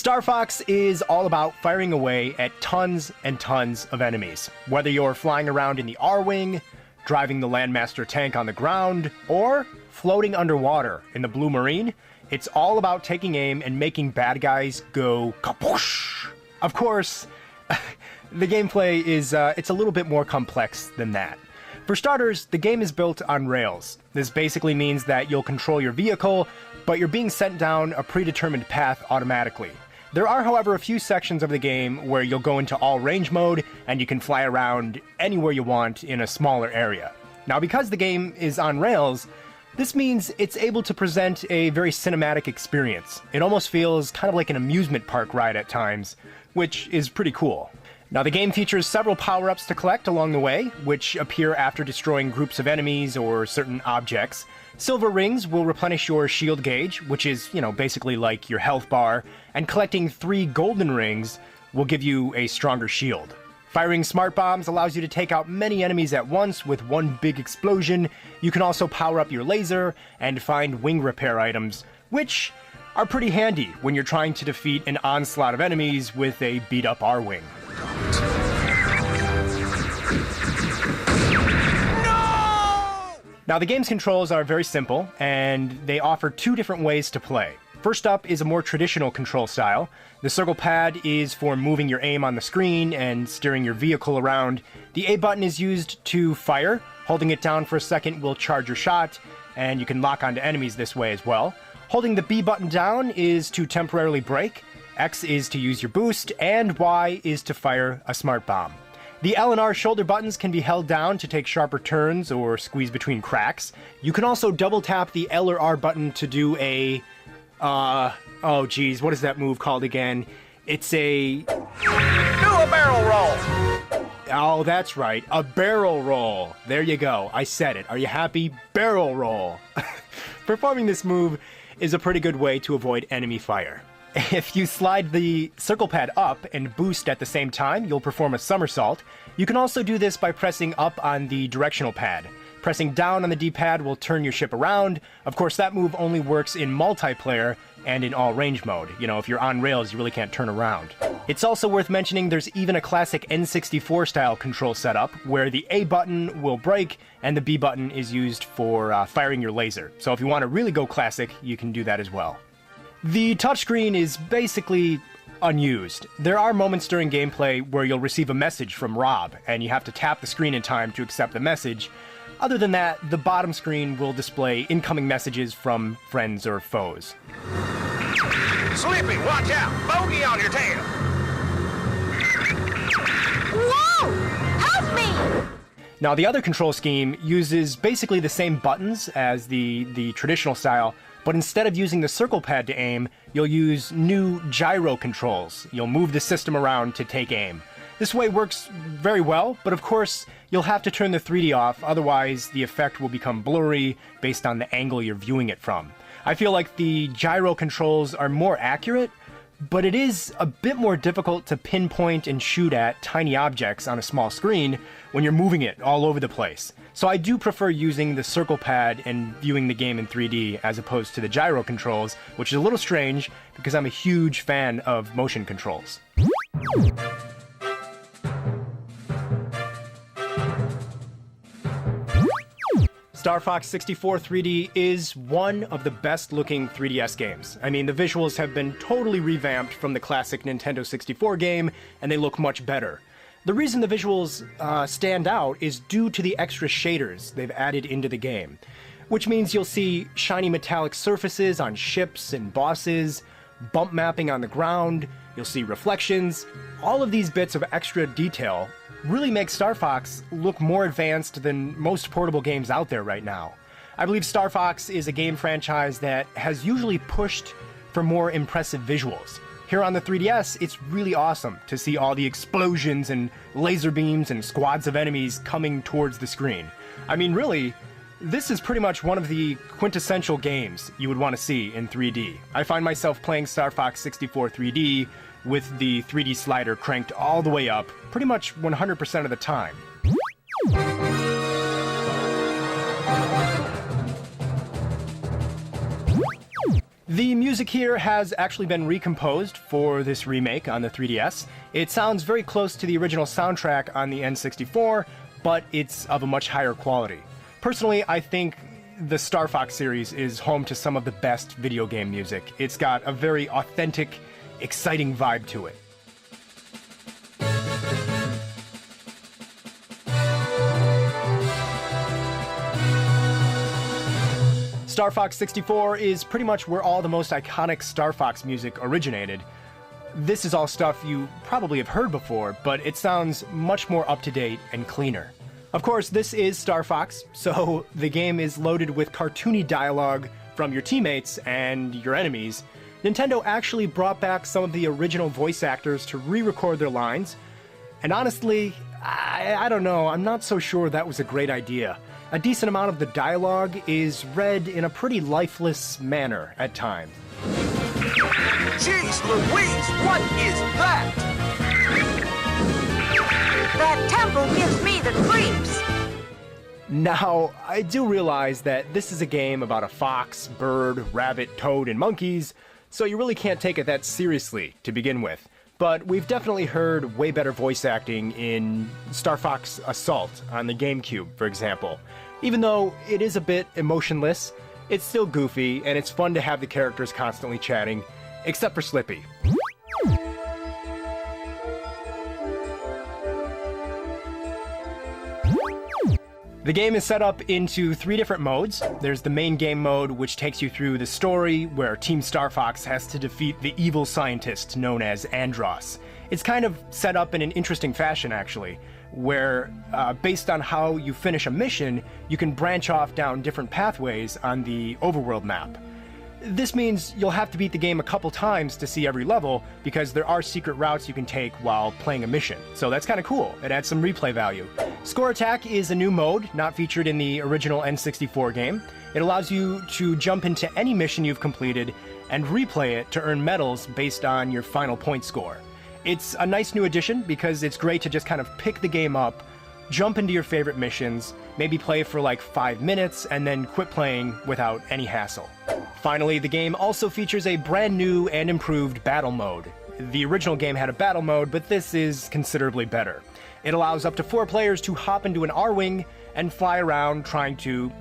Star Fox is all about firing away at tons and tons of enemies. Whether you're flying around in the R-Wing, driving the Landmaster tank on the ground, or floating underwater in the Blue Marine, it's all about taking aim and making bad guys go kapoosh. Of course, the gameplay is it's a little bit more complex than that. For starters, the game is built on rails. This basically means that you'll control your vehicle, but you're being sent down a predetermined path automatically. There are, however, a few sections of the game where you'll go into all range mode and you can fly around anywhere you want in a smaller area. Now, because the game is on rails, this means it's able to present a very cinematic experience. It almost feels kind of like an amusement park ride at times, which is pretty cool. Now, the game features several power-ups to collect along the way, which appear after destroying groups of enemies or certain objects. Silver rings will replenish your shield gauge, which is, basically like your health bar, and collecting 3 golden rings will give you a stronger shield. Firing smart bombs allows you to take out many enemies at once with one big explosion. You can also power up your laser and find wing repair items, which are pretty handy when you're trying to defeat an onslaught of enemies with a beat-up R-Wing. Now, the game's controls are very simple, and they offer 2 different ways to play. First up is a more traditional control style. The circle pad is for moving your aim on the screen and steering your vehicle around. The A button is used to fire. Holding it down for a second will charge your shot, and you can lock onto enemies this way as well. Holding the B button down is to temporarily brake. X is to use your boost, and Y is to fire a smart bomb. The L and R shoulder buttons can be held down to take sharper turns or squeeze between cracks. You can also double tap the L or R button to do a... what is that move called again? It's a... Do a barrel roll! Oh, that's right, a barrel roll. There you go, I said it. Are you happy? Barrel roll. Performing this move is a pretty good way to avoid enemy fire. If you slide the circle pad up and boost at the same time, you'll perform a somersault. You can also do this by pressing up on the directional pad. Pressing down on the D-pad will turn your ship around. Of course, that move only works in multiplayer and in all range mode. If you're on rails, you really can't turn around. It's also worth mentioning there's even a classic N64 style control setup where the A button will brake and the B button is used for firing your laser. So if you want to really go classic, you can do that as well. The touchscreen is basically unused. There are moments during gameplay where you'll receive a message from Rob, and you have to tap the screen in time to accept the message. Other than that, the bottom screen will display incoming messages from friends or foes. Slippy, watch out! Bogey on your tail! Whoa! Help me! Now, the other control scheme uses basically the same buttons as the traditional style, but instead of using the circle pad to aim, you'll use new gyro controls. You'll move the system around to take aim. This way works very well, but of course, you'll have to turn the 3D off, otherwise the effect will become blurry based on the angle you're viewing it from. I feel like the gyro controls are more accurate, but it is a bit more difficult to pinpoint and shoot at tiny objects on a small screen when you're moving it all over the place. So I do prefer using the circle pad and viewing the game in 3D as opposed to the gyro controls, which is a little strange because I'm a huge fan of motion controls. Star Fox 64 3D is one of the best looking 3DS games. I mean, the visuals have been totally revamped from the classic Nintendo 64 game, and they look much better. The reason the visuals stand out is due to the extra shaders they've added into the game, which means you'll see shiny metallic surfaces on ships and bosses, bump mapping on the ground, you'll see reflections. All of these bits of extra detail really make Star Fox look more advanced than most portable games out there right now. I believe Star Fox is a game franchise that has usually pushed for more impressive visuals. Here on the 3DS, it's really awesome to see all the explosions and laser beams and squads of enemies coming towards the screen. I mean, really, this is pretty much one of the quintessential games you would want to see in 3D. I find myself playing Star Fox 64 3D with the 3D slider cranked all the way up, pretty much 100% of the time. The music here has actually been recomposed for this remake on the 3DS. It sounds very close to the original soundtrack on the N64, but it's of a much higher quality. Personally, I think the Star Fox series is home to some of the best video game music. It's got a very authentic, exciting vibe to it. Star Fox 64 is pretty much where all the most iconic Star Fox music originated. This is all stuff you probably have heard before, but it sounds much more up-to-date and cleaner. Of course, this is Star Fox, so the game is loaded with cartoony dialogue from your teammates and your enemies. Nintendo actually brought back some of the original voice actors to re-record their lines, and honestly, I don't know, I'm not so sure that was a great idea. A decent amount of the dialogue is read in a pretty lifeless manner at times. Jeez Louise, what is that? That temple gives me the creeps. Now, I do realize that this is a game about a fox, bird, rabbit, toad, and monkeys, so you really can't take it that seriously to begin with. But we've definitely heard way better voice acting in Star Fox Assault on the GameCube, for example. Even though it is a bit emotionless, it's still goofy, and it's fun to have the characters constantly chatting, except for Slippy. The game is set up into 3 different modes. There's the main game mode, which takes you through the story, where Team Star Fox has to defeat the evil scientist known as Andross. It's kind of set up in an interesting fashion, actually, where based on how you finish a mission, you can branch off down different pathways on the overworld map. This means you'll have to beat the game a couple times to see every level, because there are secret routes you can take while playing a mission. So that's kind of cool. It adds some replay value. Score Attack is a new mode, not featured in the original N64 game. It allows you to jump into any mission you've completed and replay it to earn medals based on your final point score. It's a nice new addition because it's great to just kind of pick the game up, jump into your favorite missions, maybe play for like 5 minutes, and then quit playing without any hassle. Finally, the game also features a brand new and improved battle mode. The original game had a battle mode, but this is considerably better. It allows up to 4 players to hop into an R-Wing and fly around trying to,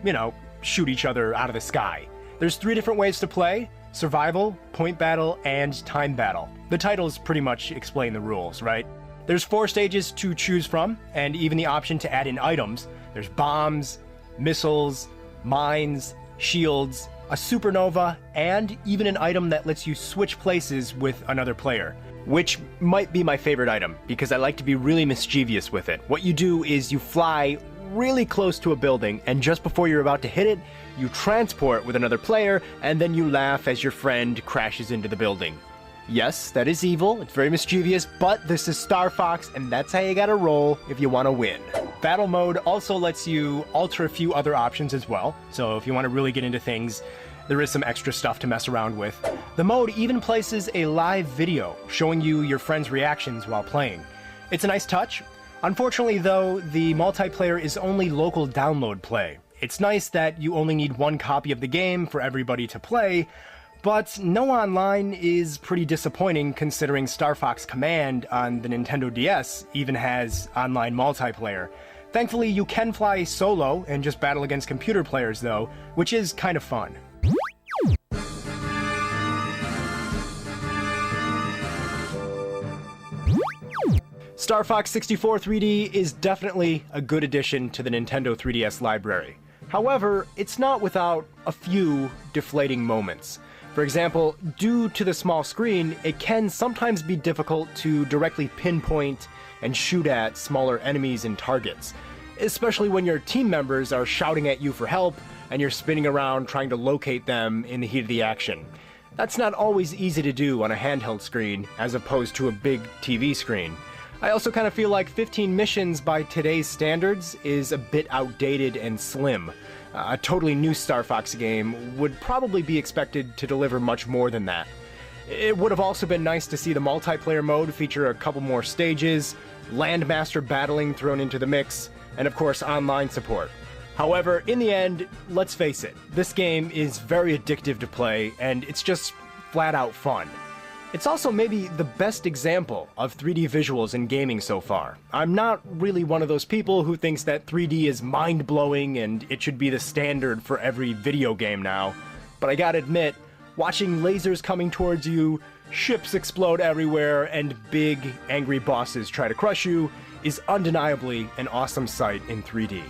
shoot each other out of the sky. There's 3 different ways to play: survival, point battle, and time battle. The titles pretty much explain the rules, right? There's 4 stages to choose from, and even the option to add in items. There's bombs, missiles, mines, shields, a supernova, and even an item that lets you switch places with another player, which might be my favorite item, because I like to be really mischievous with it. What you do is you fly really close to a building, and just before you're about to hit it, you transport with another player, and then you laugh as your friend crashes into the building. Yes, that is evil, it's very mischievous, but this is Star Fox, and that's how you gotta roll if you want to win. Battle mode also lets you alter a few other options as well, so if you want to really get into things, there is some extra stuff to mess around with. The mode even places a live video showing you your friends' reactions while playing. It's a nice touch. Unfortunately though, the multiplayer is only local download play. It's nice that you only need 1 copy of the game for everybody to play, but no online is pretty disappointing considering Star Fox Command on the Nintendo DS even has online multiplayer. Thankfully, you can fly solo and just battle against computer players though, which is kind of fun. Star Fox 64 3D is definitely a good addition to the Nintendo 3DS library. However, it's not without a few deflating moments. For example, due to the small screen, it can sometimes be difficult to directly pinpoint and shoot at smaller enemies and targets, especially when your team members are shouting at you for help and you're spinning around trying to locate them in the heat of the action. That's not always easy to do on a handheld screen as opposed to a big TV screen. I also kind of feel like 15 missions by today's standards is a bit outdated and slim. A totally new Star Fox game would probably be expected to deliver much more than that. It would have also been nice to see the multiplayer mode feature a couple more stages, Landmaster battling thrown into the mix, and of course online support. However, in the end, let's face it, this game is very addictive to play, and it's just flat out fun. It's also maybe the best example of 3D visuals in gaming so far. I'm not really one of those people who thinks that 3D is mind-blowing and it should be the standard for every video game now, but I gotta admit, watching lasers coming towards you, ships explode everywhere, and big, angry bosses try to crush you is undeniably an awesome sight in 3D.